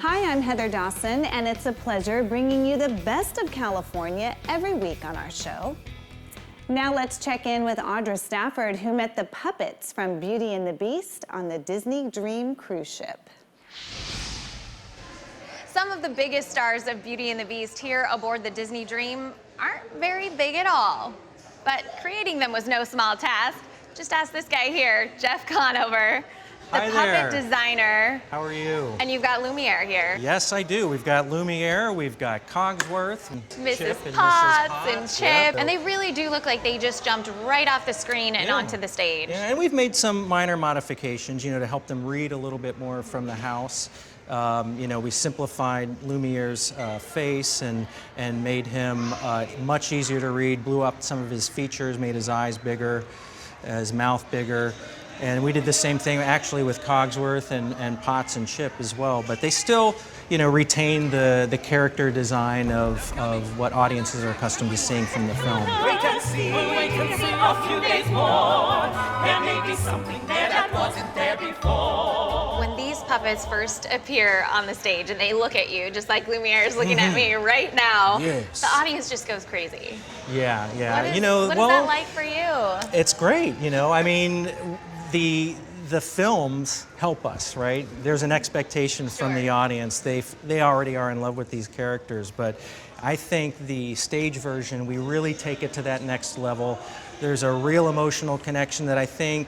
Hi, I'm Heather Dawson, and it's a pleasure bringing you the best of California every week on our show. Now let's check in with Audra Stafford, who met the puppets from Beauty and the Beast on the Disney Dream cruise ship. Some of the biggest stars of Beauty and the Beast here aboard the Disney Dream aren't very big at all. But creating them was no small task. Just ask this guy here, Jeff Conover, the Hi puppet there. designer. How are you? And you've got Lumiere here. Yes, I do. We've got Lumiere, we've got Cogsworth, and Mrs. Chip and Potts Mrs. and Potts. Chip. Yep. And they really do look like they just jumped right off the screen and Yeah. onto the stage. Yeah, and we've made some minor modifications, to help them read a little bit more from the house. We simplified Lumiere's face and made him much easier to read, blew up some of his features, made his eyes bigger, his mouth bigger. And we did the same thing actually with Cogsworth and Potts and Chip as well. But they still, retain the character design of what audiences are accustomed to seeing from the film. Wait and see a few days more. There may be something there that wasn't there before. When these puppets first appear on the stage and they look at you, just like Lumiere is looking at me right now, Yes. the audience just goes crazy. Yeah. What is that like for you? It's great, the films help us, right? There's an expectation from the audience. They already are in love with these characters, but I think the stage version, we really take it to that next level. There's a real emotional connection that I think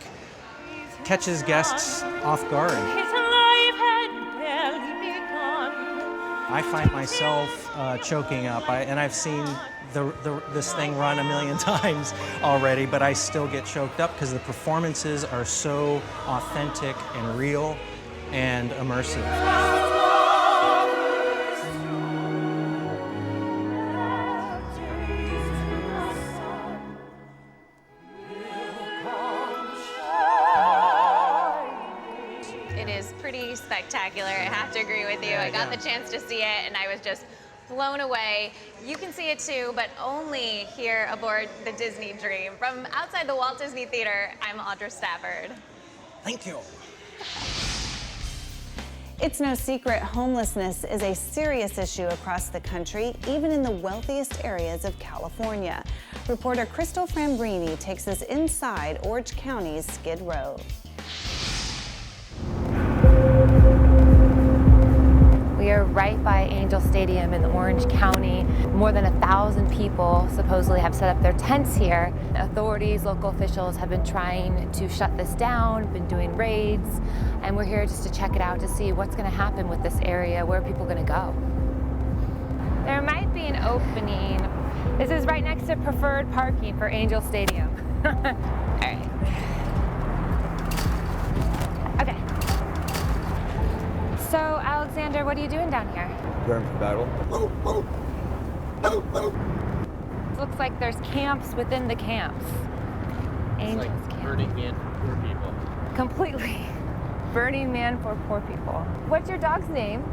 catches guests off guard. His life had barely begun. I find myself choking up, and I've seen this thing run a million times already, but I still get choked up because the performances are so authentic and real and immersive. It is pretty spectacular, I have to agree with you. I got the chance to see it and I was just blown away. You can see it too, but only here aboard the Disney Dream. From outside the Walt Disney Theater, I'm Audra Stafford. Thank you. It's no secret homelessness is a serious issue across the country, even in the wealthiest areas of California. Reporter Crystal Frambrini takes us inside Orange County's Skid Row. We are right by Angel Stadium in Orange County. More than 1,000 people supposedly have set up their tents here. Authorities, local officials have been trying to shut this down, been doing raids, and we're here just to check it out to see what's going to happen with this area, where are people going to go. There might be an opening. This is right next to preferred parking for Angel Stadium. All right. Okay. So, Alexander, what are you doing down here? Preparing for battle. Looks like there's camps within the camps. Angel's camp. Burning Man for poor people. Completely. Burning Man for poor people. What's your dog's name?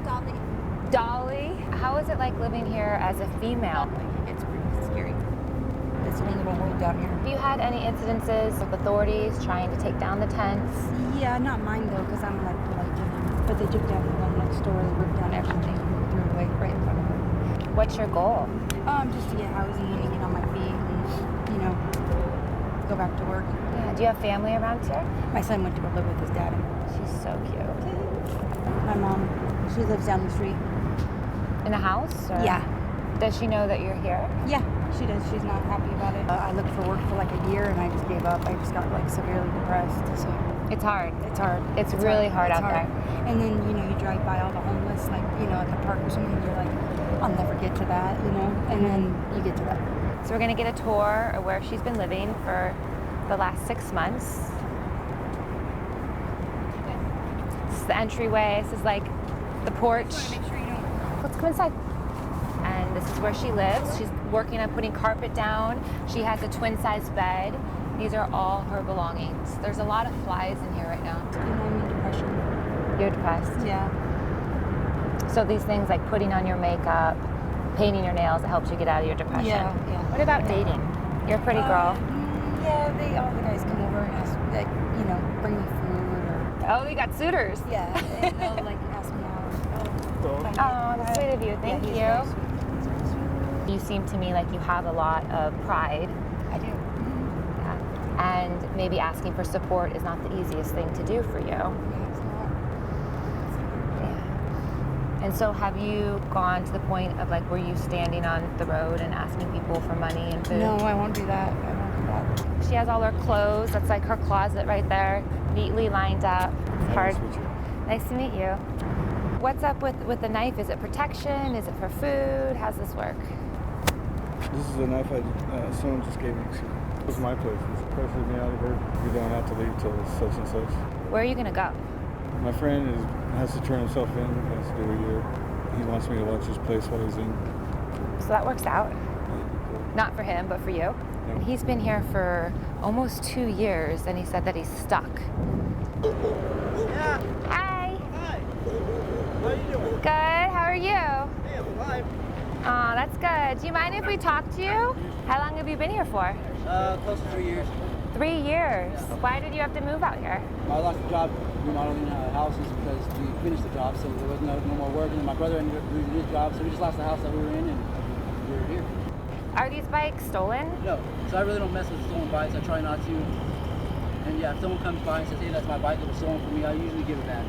Dolly. Dolly. How is it like living here as a female? It's pretty scary. It's a little world down here. Have you had any incidences with authorities trying to take down the tents? Yeah, not mine though, because I'm like but they took down the one next door. They ripped down everything and threw it away right in front of her. What's your goal? Just to get housing and get on my feet and go back to work. Yeah. Do you have family around here? My son went to go live with his dad. She's so cute. My mom, she lives down the street. In a house? Or Yeah. Does she know that you're here? Yeah, she does. She's not happy about it. I looked for work for like a year and I just gave up. I just got like severely depressed. So It's hard. it's hard. It's really hard It's out there. And then, you drive by all the homeless, like, at the park or something, you're like, I'll never get to that, and then you get to that. So we're gonna get a tour of where she's been living for the last 6 months. This is the entryway. This is like the porch. Make sure you don't. Let's come inside. And this is where she lives. She's working on putting carpet down. She has a twin-size bed. These are all her belongings. There's a lot of flies in here right now. I'm in depression. You're depressed. Yeah. So these things like putting on your makeup, painting your nails, it helps you get out of your depression. Yeah. What about dating? You're a pretty girl. Yeah, all the guys come over and ask, like, bring me food or. Oh, you got suitors. Yeah, and they'll like ask me out. Oh, that's sweet of you. Thank you. You seem to me like you have a lot of pride. I do. Yeah. And maybe asking for support is not the easiest thing to do for you. Yeah, it's not. Yeah. And so have you gone to the point of like, were you standing on the road and asking people for money and food? No, I won't do that. I won't do that. She has all her clothes. That's like her closet right there, neatly lined up. It's hard. Nice to meet you. What's up with the knife? Is it protection? Is it for food? How's this work? This is a knife someone just gave me. It was my place. It's pressured me out of here. You don't have to leave till such and such. Where are you gonna go? My friend has to turn himself in. He has to do a year. He wants me to watch his place while he's in. So that works out. Not for him, but for you. Yeah. He's been here for almost 2 years, and he said that he's stuck. Yeah. Hi. Hi. How are you doing? Good. How are you? Hey, I'm alive. Oh, that's good. Do you mind if we talk to you? How long have you been here for? Close to 3 years. 3 years. Why did you have to move out here? I lost a job remodeling houses because we finished the job, so there was no more work. And my brother ended up losing his job, so we just lost the house that we were in, and we were here. Are these bikes stolen? No, so I really don't mess with stolen bikes. I try not to. And yeah, if someone comes by and says, hey, that's my bike that was stolen from me, I usually give it back.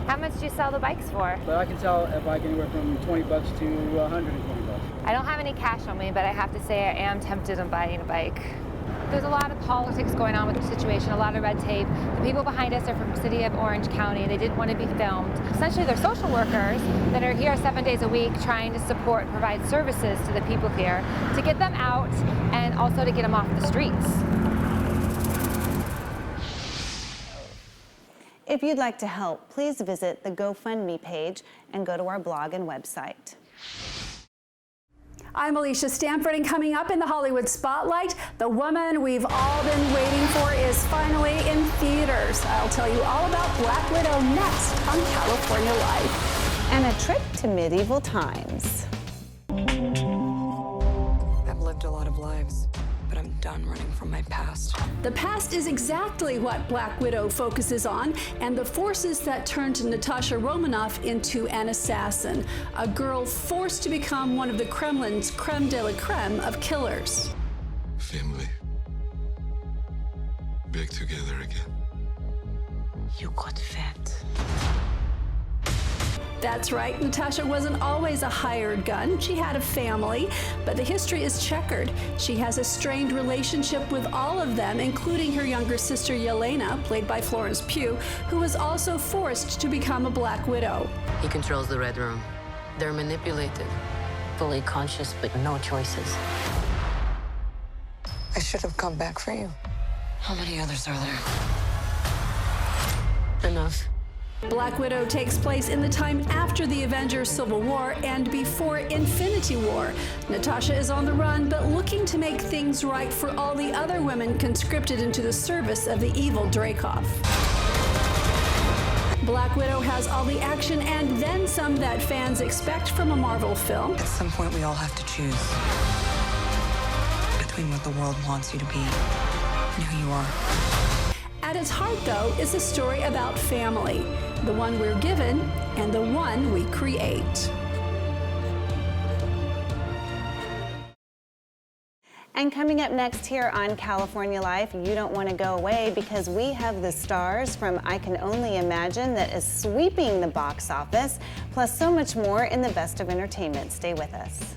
How much do you sell the bikes for? But I can sell a bike anywhere from $20 to $120. I don't have any cash on me, but I have to say I am tempted on buying a bike. There's a lot of politics going on with the situation, a lot of red tape. The people behind us are from the city of Orange County. They didn't want to be filmed. Essentially, they're social workers that are here 7 days a week trying to support and provide services to the people here to get them out and also to get them off the streets. If you'd like to help, please visit the GoFundMe page and go to our blog and website. I'm Alicia Stanford, and coming up in the Hollywood Spotlight, the woman we've all been waiting for is finally in theaters. I'll tell you all about Black Widow next on California Life. And a trip to medieval times. I've lived a lot of lives, but I'm done running from my past. The past is exactly what Black Widow focuses on, and the forces that turned Natasha Romanoff into an assassin, a girl forced to become one of the Kremlin's creme de la creme of killers. Family. Back together again. You got fat. That's right, Natasha wasn't always a hired gun. She had a family, but the history is checkered. She has a strained relationship with all of them, including her younger sister Yelena, played by Florence Pugh, who was also forced to become a Black Widow. He controls the Red Room. They're manipulated. Fully conscious, but no choices. I should have come back for you. How many others are there? Enough. Black Widow takes place in the time after the Avengers Civil War and before Infinity War. Natasha is on the run, but looking to make things right for all the other women conscripted into the service of the evil Dreykov. Black Widow has all the action and then some that fans expect from a Marvel film. At some point, we all have to choose between what the world wants you to be and who you are. At its heart, though, is a story about family, the one we're given and the one we create. And coming up next here on California Life, you don't want to go away because we have the stars from I Can Only Imagine that is sweeping the box office, plus so much more in the best of entertainment. Stay with us.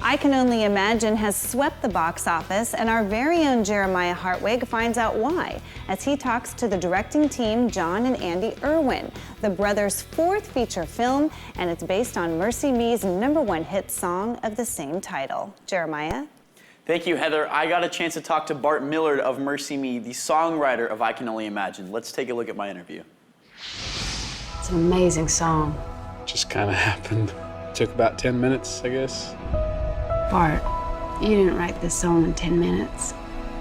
I Can Only Imagine has swept the box office, and our very own Jeremiah Hartwig finds out why as he talks to the directing team, John and Andy Irwin, the brothers' fourth feature film, and it's based on Mercy Me's #1 hit song of the same title. Jeremiah? Thank you, Heather. I got a chance to talk to Bart Millard of Mercy Me, the songwriter of I Can Only Imagine. Let's take a look at my interview. It's an amazing song. Just kind of happened. Took about 10 minutes, I guess. Bart, you didn't write this song in 10 minutes.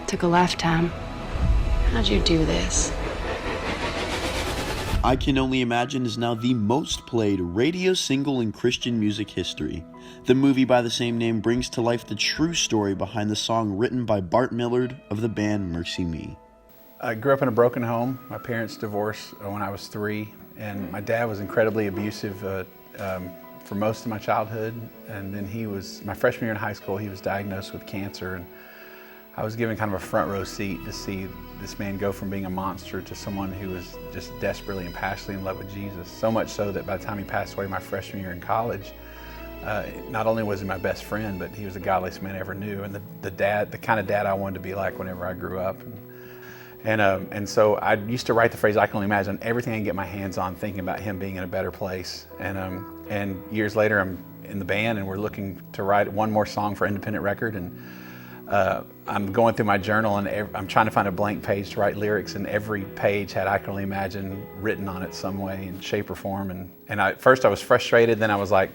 It took a lifetime. How'd you do this? I Can Only Imagine is now the most played radio single in Christian music history. The movie by the same name brings to life the true story behind the song written by Bart Millard of the band Mercy Me. I grew up in a broken home. My parents divorced when I was 3, And my dad was incredibly abusive for most of my childhood. And then my freshman year in high school, he was diagnosed with cancer. And I was given kind of a front row seat to see this man go from being a monster to someone who was just desperately and passionately in love with Jesus. So much so that by the time he passed away my freshman year in college, not only was he my best friend, but he was the godliest man I ever knew, and the kind of dad I wanted to be like whenever I grew up. And so I used to write the phrase, "I can only imagine," everything I can get my hands on, thinking about him being in a better place. And years later, I'm in the band, and we're looking to write one more song for independent record. And I'm going through my journal, and I'm trying to find a blank page to write lyrics, and every page had "I can only imagine" written on it some way, in shape or form. And at first I was frustrated, then I was like,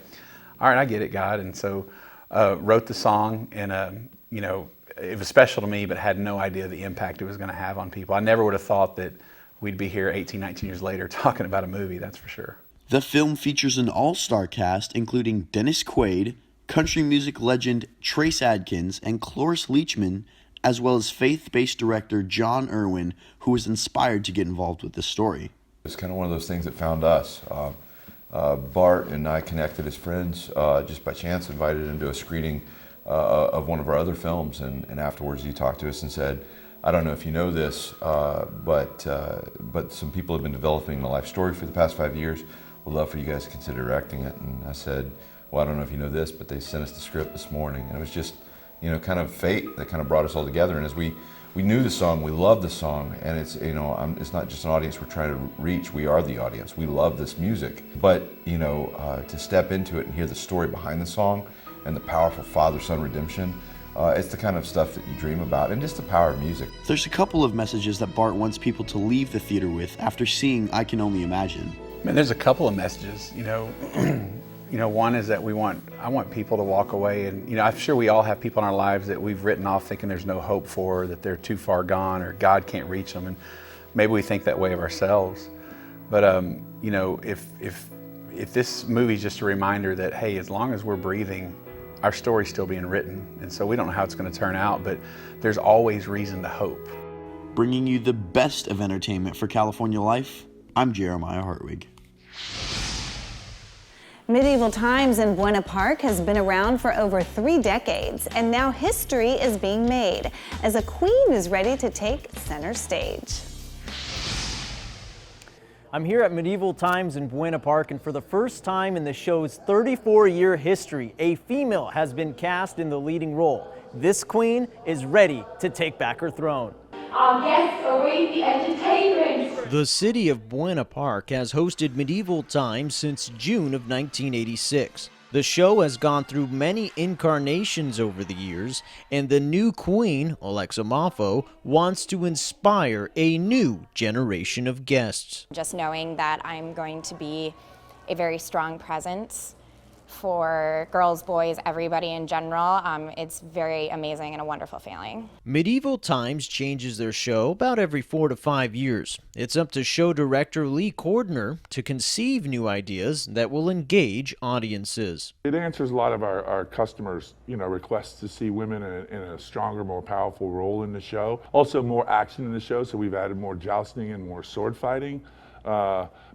all right, I get it, God. And so wrote the song, and you know, it was special to me, but had no idea the impact it was going to have on people. I never would have thought that we'd be here 18, 19 years later talking about a movie, that's for sure. The film features an all-star cast including Dennis Quaid, country music legend Trace Adkins, and Cloris Leachman, as well as faith-based director John Irwin, who was inspired to get involved with this story. It's kind of one of those things that found us. Bart and I connected as friends just by chance, invited him to a screening of one of our other films, and afterwards he talked to us and said, "I don't know if you know this, but some people have been developing the life story for the past 5 years. Would love for you guys to consider directing it." And I said, "Well, I don't know if you know this, but they sent us the script this morning." And it was just, you know, kind of fate that kind of brought us all together. And as we knew the song, we loved the song, and it's, you know, it's not just an audience we're trying to reach, we are the audience. We love this music. But, you know, to step into it and hear the story behind the song and the powerful father-son redemption, it's the kind of stuff that you dream about, and just the power of music. There's a couple of messages that Bart wants people to leave the theater with after seeing I Can Only Imagine. Man, there's a couple of messages, you know. You know, one is that I want people to walk away, and, you know, I'm sure we all have people in our lives that we've written off thinking there's no hope for, that they're too far gone, or God can't reach them, and maybe we think that way of ourselves. But, you know, if this movie's just a reminder that, hey, as long as we're breathing, our story's still being written, and so we don't know how it's going to turn out, but there's always reason to hope. Bringing you the best of entertainment for California life, I'm Jeremiah Hartwig. Medieval Times in Buena Park has been around for over 3 decades, and now history is being made as a queen is ready to take center stage. I'm here at Medieval Times in Buena Park, and for the first time in the show's 34-year history, a female has been cast in the leading role. This queen is ready to take back her throne. Our guests await the entertainment. The city of Buena Park has hosted Medieval Times since June of 1986. The show has gone through many incarnations over the years, and the new queen, Alexa Moffo, wants to inspire a new generation of guests. Just knowing that I'm going to be a very strong presence for girls, boys, everybody in general, it's very amazing and a wonderful feeling. Medieval Times changes their show about every 4 to 5 years. It's up to show director Lee Cordner to conceive new ideas that will engage audiences. It answers a lot of our customers' requests to see women in a stronger, more powerful role in the show. Also more action in the show, so we've added more jousting and more sword fighting.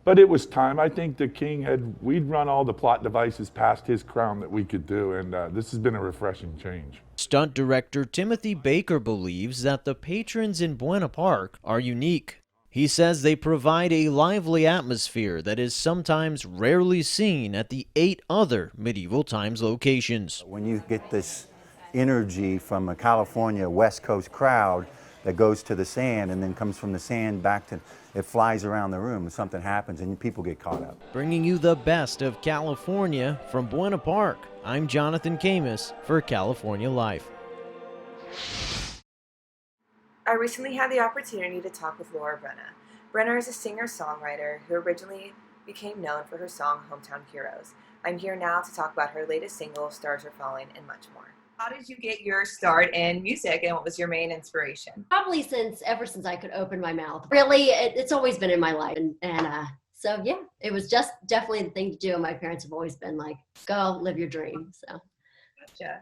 But it was time. I think the king we'd run all the plot devices past his crown that we could do, and this has been a refreshing change. Stunt director Timothy Baker believes that the patrons in Buena Park are unique. He says they provide a lively atmosphere that is sometimes rarely seen at the 8 other Medieval Times locations. When you get this energy from a California West Coast crowd that goes to the sand and then comes from the sand back to, it flies around the room and something happens and people get caught up. Bringing you the best of California from Buena Park, I'm Jonathan Camus for California Life. I recently had the opportunity to talk with Laura Brenna. Brenna is a singer-songwriter who originally became known for her song Hometown Heroes. I'm here now to talk about her latest single, Stars Are Falling, and much more. How did you get your start in music, and what was your main inspiration? Probably ever since I could open my mouth. Really, it's always been in my life. And so, yeah, it was just definitely the thing to do. And my parents have always been like, go live your dream. So. Gotcha.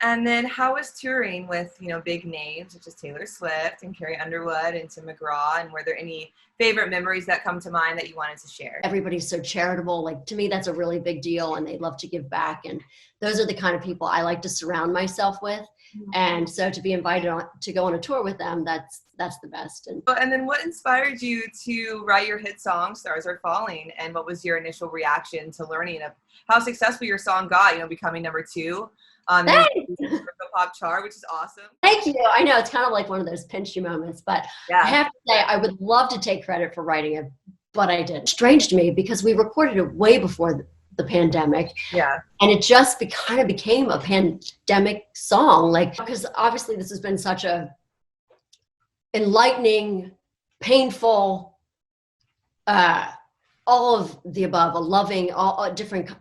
And then how was touring with, big names such as Taylor Swift and Carrie Underwood and Tim McGraw? And were there any favorite memories that come to mind that you wanted to share? Everybody's so charitable. Like, to me, that's a really big deal, and they love to give back. And those are the kind of people I like to surround myself with. And so to be invited to go on a tour with them, that's the best. And then what inspired you to write your hit song, Stars Are Falling? And what was your initial reaction to learning of how successful your song got, becoming number 2 on the pop chart, which is awesome. Thank you. I know it's kind of like one of those pinch you moments, but I have to say I would love to take credit for writing it, but I didn't. Strange to me because we recorded it way before the pandemic. Yeah. And it just kind of became a pandemic song, because obviously this has been such a enlightening, painful, all of the above, a loving, all different,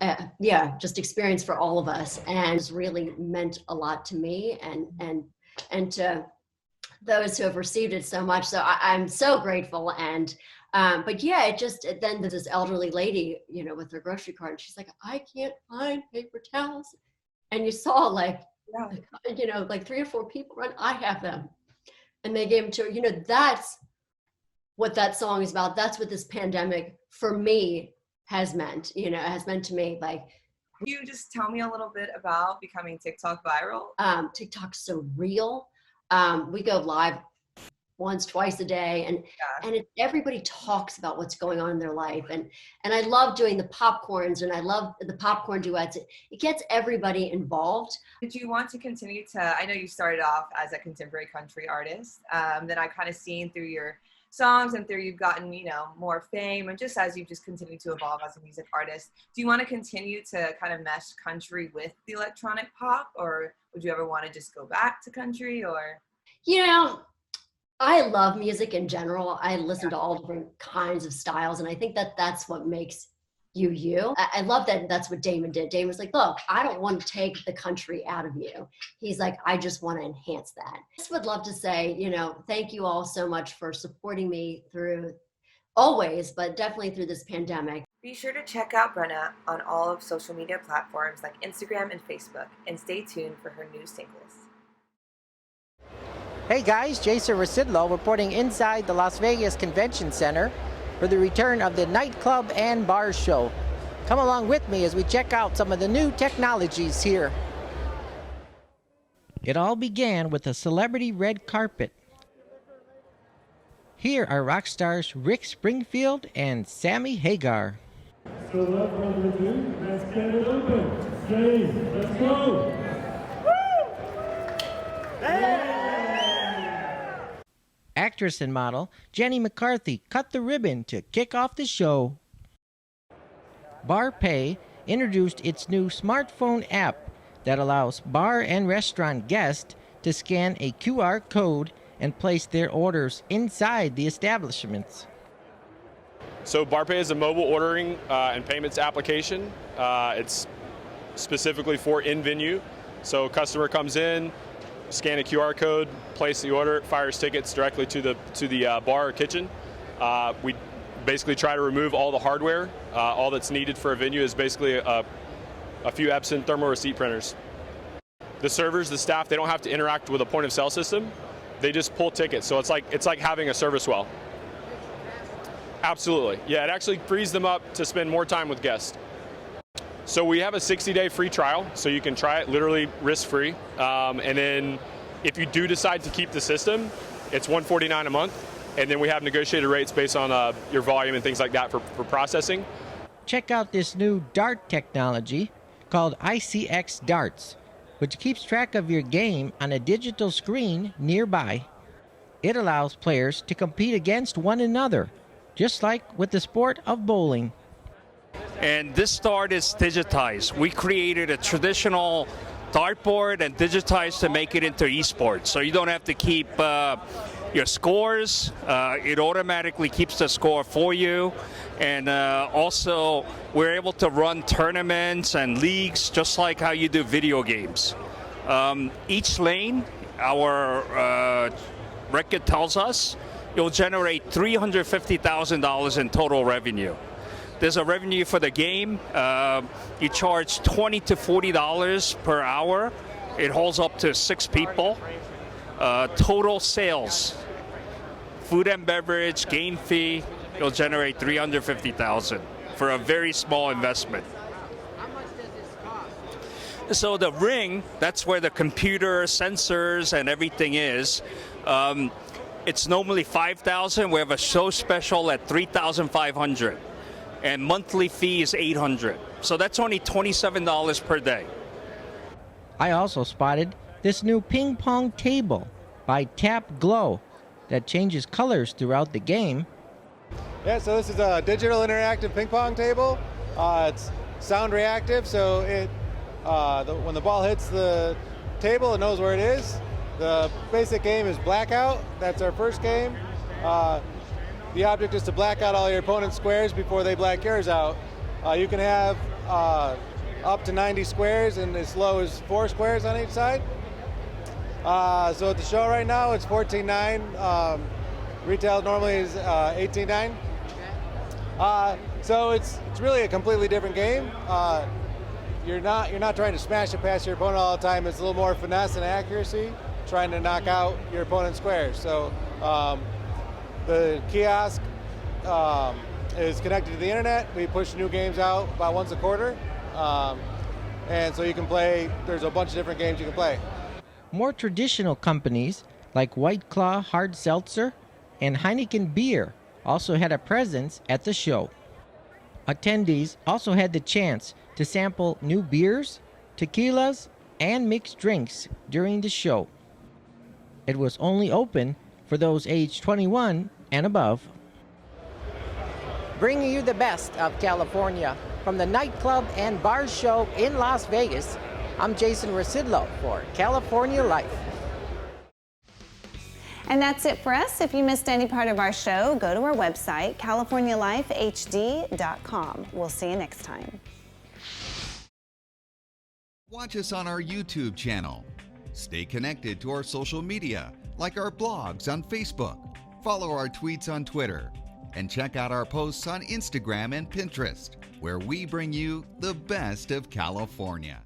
just experience for all of us, and it's really meant a lot to me and to those who have received it so much. So I'm so grateful. And but yeah, then there's this elderly lady, with her grocery cart, and she's like, I can't find paper towels, and you saw like 3 or 4 people run, I have them, and they gave them to her. That's what that song is about. That's what this pandemic for me has meant, has meant to me. Like, can you just tell me a little bit about becoming TikTok viral? TikTok's so real. We go live once, twice a day, and everybody talks about what's going on in their life. And I love doing the popcorns, and I love the popcorn duets. It gets everybody involved. Did you want to continue I know you started off as a contemporary country artist, then I kind of seen through your songs and you've gotten, more fame, and just as you've just continued to evolve as a music artist, do you want to continue to kind of mesh country with the electronic pop, or would you ever want to just go back to country? Or I love music in general. I listen to all different kinds of styles, and I think that's what makes you. I love that that's what Damon did. Damon was like, look, I don't want to take the country out of you. He's like, I just want to enhance that. I just would love to say, thank you all so much for supporting me through always, but definitely through this pandemic. Be sure to check out Brenna on all of social media platforms like Instagram and Facebook, and stay tuned for her new singles. Hey guys, Jason Rasidlo reporting inside the Las Vegas Convention Center for the return of the Nightclub and Bar Show. Come along with me as we check out some of the new technologies here. It all began with a celebrity red carpet. Here are rock stars Rick Springfield and Sammy Hagar. So without further ado, let's get it open. James, let's go! Actress and model Jenny McCarthy cut the ribbon to kick off the show. Bar Pay introduced its new smartphone app that allows bar and restaurant guests to scan a QR code and place their orders inside the establishments. So BarPay is a mobile ordering and payments application. It's specifically for in-venue. So a customer comes in, scan a QR code, place the order, fires tickets directly to the bar or kitchen. We basically try to remove all the hardware. All that's needed for a venue is basically a few Epson thermal receipt printers. The servers, the staff, they don't have to interact with a point of sale system. They just pull tickets. So it's like having a service well. Absolutely. Yeah, it actually frees them up to spend more time with guests. So we have a 60-day free trial, so you can try it literally risk-free. And then if you do decide to keep the system, it's $149 a month. And then we have negotiated rates based on your volume and things like that for processing. Check out this new dart technology called ICX Darts, which keeps track of your game on a digital screen nearby. It allows players to compete against one another, just like with the sport of bowling. And this dart is digitized. We created a traditional dartboard and digitized to make it into esports. So you don't have to keep your scores. It automatically keeps the score for you. And also, we're able to run tournaments and leagues just like how you do video games. Each lane, our record tells us, you'll generate $350,000 in total revenue. There's a revenue for the game. You charge $20 to $40 per hour It holds up to 6 people. Total sales, food and beverage, game fee, it'll generate $350,000 for a very small investment. So the ring, that's where the computer, sensors, and everything is. It's normally $5,000. We have a show special at $3,500, and monthly fee is $800. So that's only $27 per day. I also spotted this new ping pong table by Tap Glow that changes colors throughout the game. Yeah, so this is a digital interactive ping pong table. It's sound reactive, so when the ball hits the table, it knows where it is. The basic game is blackout. That's our first game. The object is to black out all your opponent's squares before they black yours out. You can have up to 90 squares and as low as 4 squares on each side. So at the show right now, it's $14.9. Retail normally is $18.9. So it's really a completely different game. You're not trying to smash it past your opponent all the time. It's a little more finesse and accuracy, trying to knock out your opponent's squares. So the kiosk is connected to the internet. We push new games out about once a quarter. And so you can play, there's a bunch of different games you can play. More traditional companies like White Claw Hard Seltzer and Heineken Beer also had a presence at the show. Attendees also had the chance to sample new beers, tequilas, and mixed drinks during the show. It was only open for those aged 21 and above. Bringing you the best of California from the nightclub and bar show in Las Vegas, I'm Jason Rasidlo for California Life. And that's it for us. If you missed any part of our show, go to our website, californialifehd.com. We'll see you next time. Watch us on our YouTube channel. Stay connected to our social media, like our blogs on Facebook. Follow our tweets on Twitter. And check out our posts on Instagram and Pinterest, where we bring you the best of California.